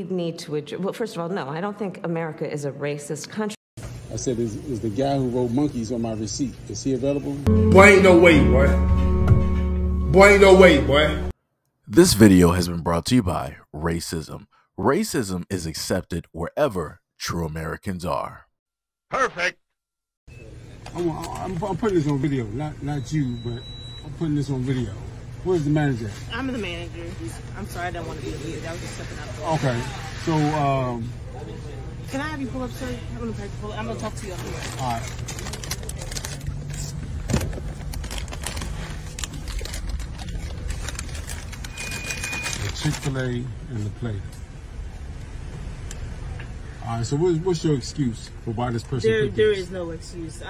need to address. Well, first of all, no, I don't think America is a racist country. I said, is the guy who wrote Monkeys on my receipt, is he available? Boy, ain't no way, boy. Boy, ain't no way, boy. This video has been brought to you by racism. Racism is accepted wherever true Americans are. Perfect. I'm putting this on video, not you, but I'm putting this on video. Where's the manager? I'm the manager. I'm sorry, I don't want to be a leader. That was just stepping out. Okay, so can I have you pull up, sir? I'm gonna talk to you up here. All right. The Chick-fil-A and the plate. All right, so what's your excuse for why this person? There is no excuse.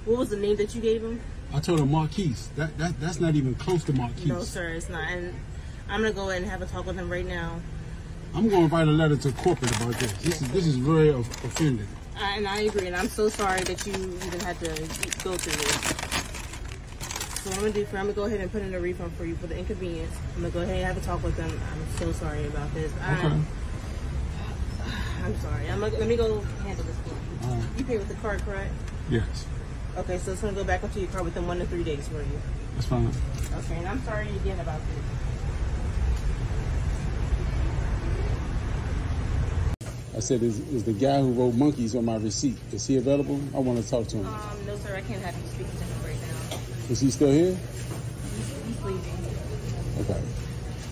What was the name that you gave him? I told him Marquise. That's not even close to Marquise. No, sir, it's not. And I'm gonna go ahead and have a talk with him right now. I'm going to write a letter to corporate about this. This is very offending. And I agree, and I'm so sorry that you even had to go through this. So what I'm gonna do, I'm gonna go ahead and put in a refund for you for the inconvenience. I'm gonna go ahead and have a talk with them. I'm so sorry about this. Okay. I'm sorry. Let me go handle this for you. You pay with the card, correct? Yes. Okay, so it's gonna go back onto your card within 1 to 3 days for you. That's fine. Okay, and I'm sorry again about this. I said, is the guy who wrote Monkeys on my receipt, is he available? I want to talk to him. No, sir, I can't have you speaking to him right now. Is he still here? He's leaving. Okay.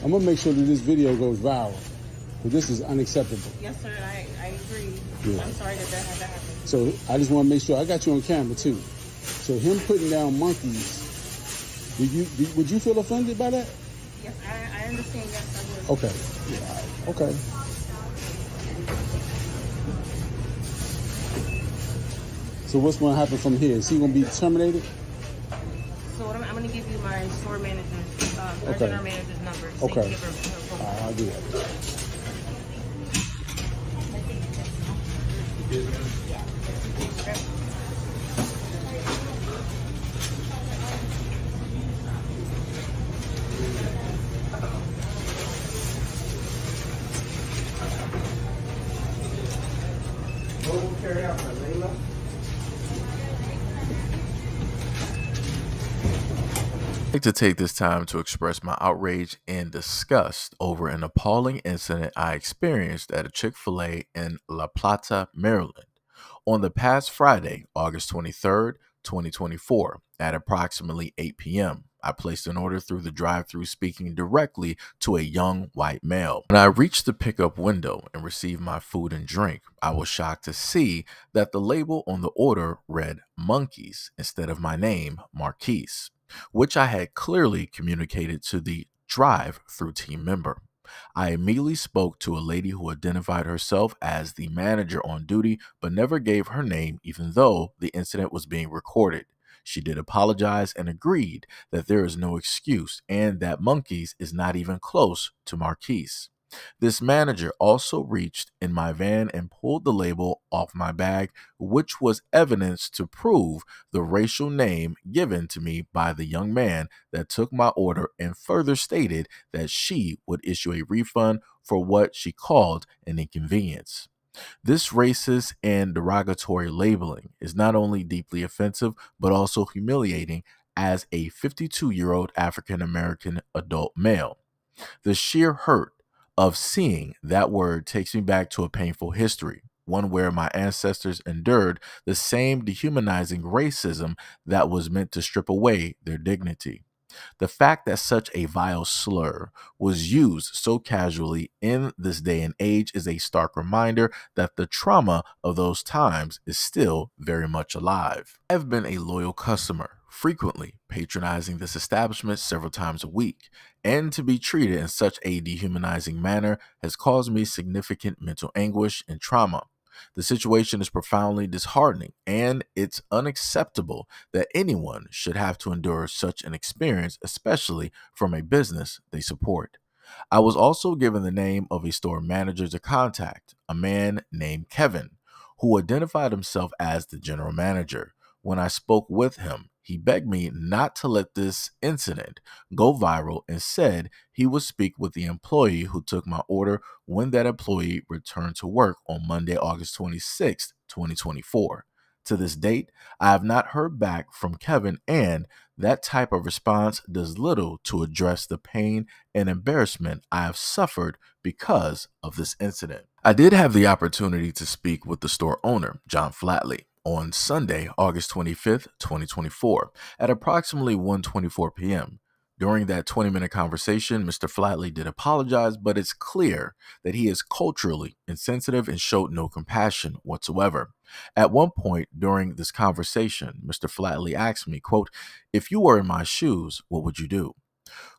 I'm going to make sure that this video goes viral, because this is unacceptable. Yes, sir, I agree. Yeah. I'm sorry that had to happen. So I just want to make sure, I got you on camera too. So him putting down Monkeys, would you feel offended by that? Yes, I understand, yes, I would. Okay. Yeah. Okay. So what's going to happen from here? Is he going to be terminated? So I'm going to give you my store manager's, Okay. general manager's number. So Okay. you can give her phone. All right, I'll do that. I'd like to take this time to express my outrage and disgust over an appalling incident I experienced at a Chick-fil-A in La Plata, Maryland, on the past Friday, August 23rd, 2024, at approximately 8 p.m. I placed an order through the drive-thru speaking directly to a young white male. When I reached the pickup window and received my food and drink, I was shocked to see that the label on the order read Monkeys instead of my name, Marquise, which I had clearly communicated to the drive-thru team member. I immediately spoke to a lady who identified herself as the manager on duty, but never gave her name even though the incident was being recorded. She did apologize and agreed that there is no excuse and that Monkeys is not even close to Marquise. This manager also reached in my van and pulled the label off my bag, which was evidence to prove the racial name given to me by the young man that took my order, and further stated that she would issue a refund for what she called an inconvenience. This racist and derogatory labeling is not only deeply offensive, but also humiliating as a 52-year-old African-American adult male. The sheer hurt of seeing that word takes me back to a painful history, one where my ancestors endured the same dehumanizing racism that was meant to strip away their dignity. The fact that such a vile slur was used so casually in this day and age is a stark reminder that the trauma of those times is still very much alive. I have been a loyal customer, frequently patronizing this establishment several times a week, and to be treated in such a dehumanizing manner has caused me significant mental anguish and trauma. The situation is profoundly disheartening, and it's unacceptable that anyone should have to endure such an experience, especially from a business they support. I was also given the name of a store manager to contact, a man named Kevin, who identified himself as the general manager. When I spoke with him, He begged me not to let this incident go viral and said he would speak with the employee who took my order when that employee returned to work on Monday, August 26th, 2024. To this date, I have not heard back from Kevin, and that type of response does little to address the pain and embarrassment I have suffered because of this incident. I did have the opportunity to speak with the store owner, John Flatley, on Sunday, August 25th, 2024, at approximately 1:24 p.m. During that 20-minute conversation, Mr. Flatley did apologize, but it's clear that he is culturally insensitive and showed no compassion whatsoever. At one point during this conversation, Mr. Flatley asked me, quote, "If you were in my shoes, what would you do?"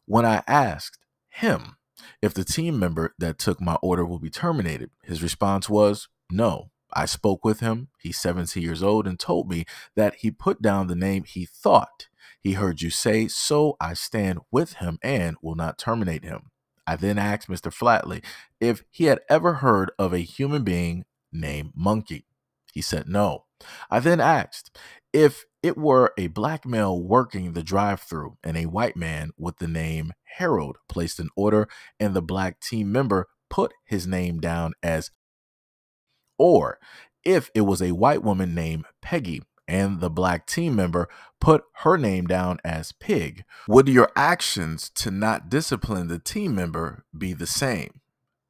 When I asked him if the team member that took my order will be terminated, his response was, "No." I spoke with him, he's 17 years old, and told me that he put down the name he thought he heard you say, so I stand with him and will not terminate him. I then asked Mr. Flatley if he had ever heard of a human being named Monkey. He said no. I then asked if it were a black male working the drive-thru and a white man with the name Harold placed an order and the black team member put his name down as, or if it was a white woman named Peggy and the black team member put her name down as Pig, would your actions to not discipline the team member be the same?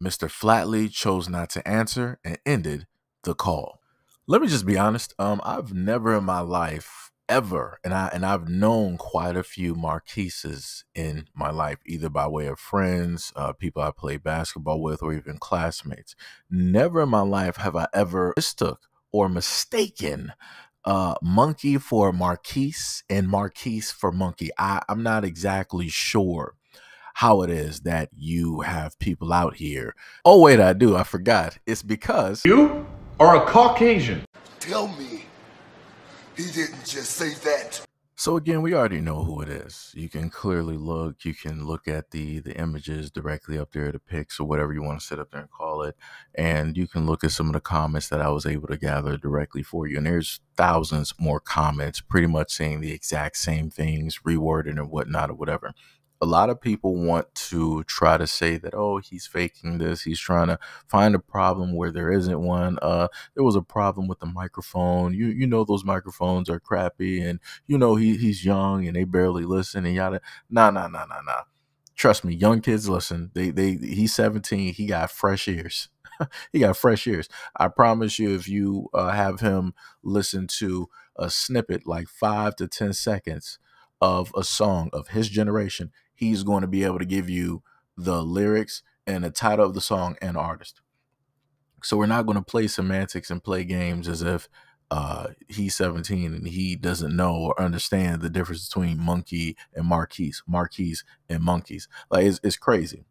Mr. Flatley chose not to answer and ended the call. Let me just be honest. I've never in my life ever, and I've known quite a few Marquises in my life, either by way of friends, people I played basketball with, or even classmates. Never in my life have I ever mistook or mistaken Monkey for Marquise and Marquise for Monkey. I'm not exactly sure how it is that you have people out here. Oh, wait, I do. I forgot. It's because You are a Caucasian. Tell me he didn't just say that. So again, we already know who it is. You can clearly look. You can look at the images directly up there, the pics or whatever you want to sit up there and call it. And you can look at some of the comments that I was able to gather directly for you. And there's thousands more comments pretty much saying the exact same things, reworded and whatnot or whatever. A lot of people want to try to say that, oh, he's faking this. He's trying to find a problem where there isn't one. There was a problem with the microphone. You know those microphones are crappy, and you know he's young and they barely listen and yada. Nah. Trust me, young kids listen. He's 17. He got fresh ears. He got fresh ears. I promise you, if you have him listen to a snippet like 5 to 10 seconds of a song of his generation, he's going to be able to give you the lyrics and the title of the song and artist. So we're not going to play semantics and play games as if he's 17 and he doesn't know or understand the difference between monkey and Marquise, Marquise and monkeys. Like it's crazy.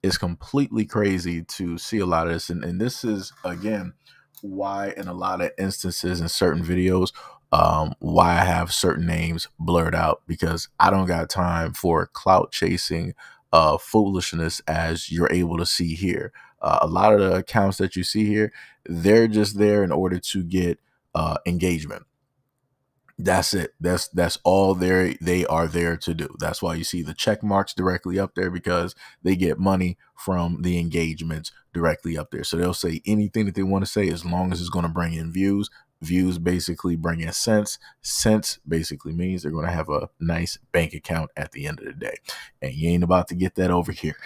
It's completely crazy to see a lot of this. And this is, again, why in a lot of instances in certain videos, why I have certain names blurred out, because I don't got time for clout chasing foolishness as you're able to see here. A lot of the accounts that you see here, they're just there in order to get engagement. That's it. That's all they are there to do. That's why you see the check marks directly up there, because they get money from the engagements directly up there. So they'll say anything that they want to say as long as it's going to bring in views. Views basically bring in cents. Cents basically means they're going to have a nice bank account at the end of the day. And you ain't about to get that over here.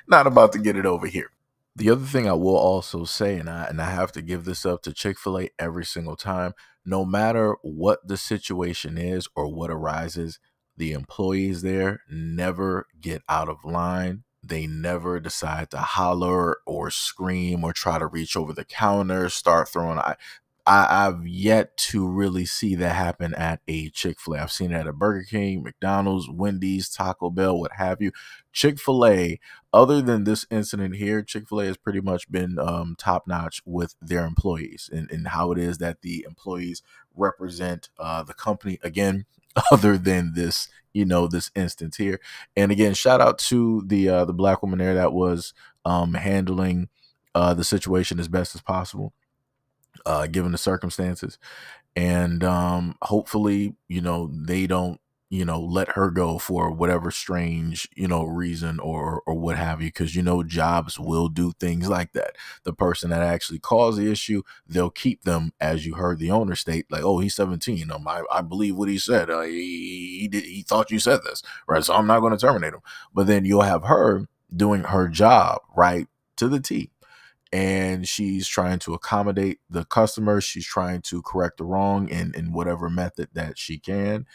Not about to get it over here. The other thing I will also say, and I have to give this up to Chick-fil-A every single time, no matter what the situation is or what arises, the employees there never get out of line. They never decide to holler or scream or try to reach over the counter, start throwing. I've yet to really see that happen at a Chick-fil-A. I've seen it at a Burger King, McDonald's, Wendy's, Taco Bell, what have you. Chick-fil-A, other than this incident here, Chick-fil-A has pretty much been top-notch with their employees and how it is that the employees represent the company, again, other than this, this instance here. And again, shout out to the black woman there that was handling the situation as best as possible. given the circumstances. And hopefully, you know, they don't, you know, let her go for whatever strange, you know, reason or what have you, because, you know, jobs will do things like that. The person that actually caused the issue, they'll keep them, as you heard the owner state, like, oh, he's 17. I believe what he said. He thought you said this, right? So I'm not going to terminate him. But then you'll have her doing her job right to the T, and she's trying to accommodate the customer. She's trying to correct the wrong in whatever method that she can.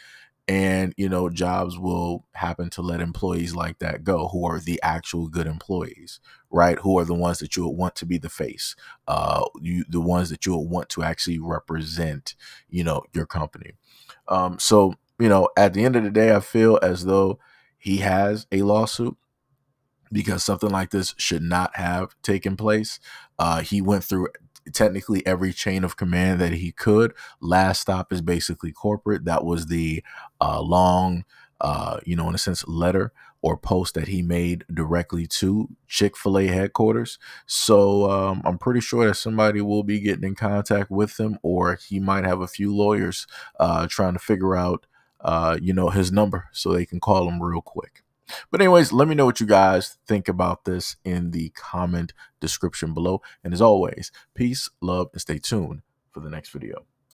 And, you know, jobs will happen to let employees like that go, who are the actual good employees, right? Who are the ones that you would want to be the face, the ones that you would want to actually represent, you know, your company. So, you know, at the end of the day, I feel as though he has a lawsuit, because something like this should not have taken place. He went through technically every chain of command that he could. Last stop is basically corporate. That was the long, you know, in a sense, letter or post that he made directly to Chick-fil-A headquarters. So I'm pretty sure that somebody will be getting in contact with him, or he might have a few lawyers trying to figure out, you know, his number so they can call him real quick. But anyways, let me know what you guys think about this in the comment description below. And as always, peace, love, and stay tuned for the next video.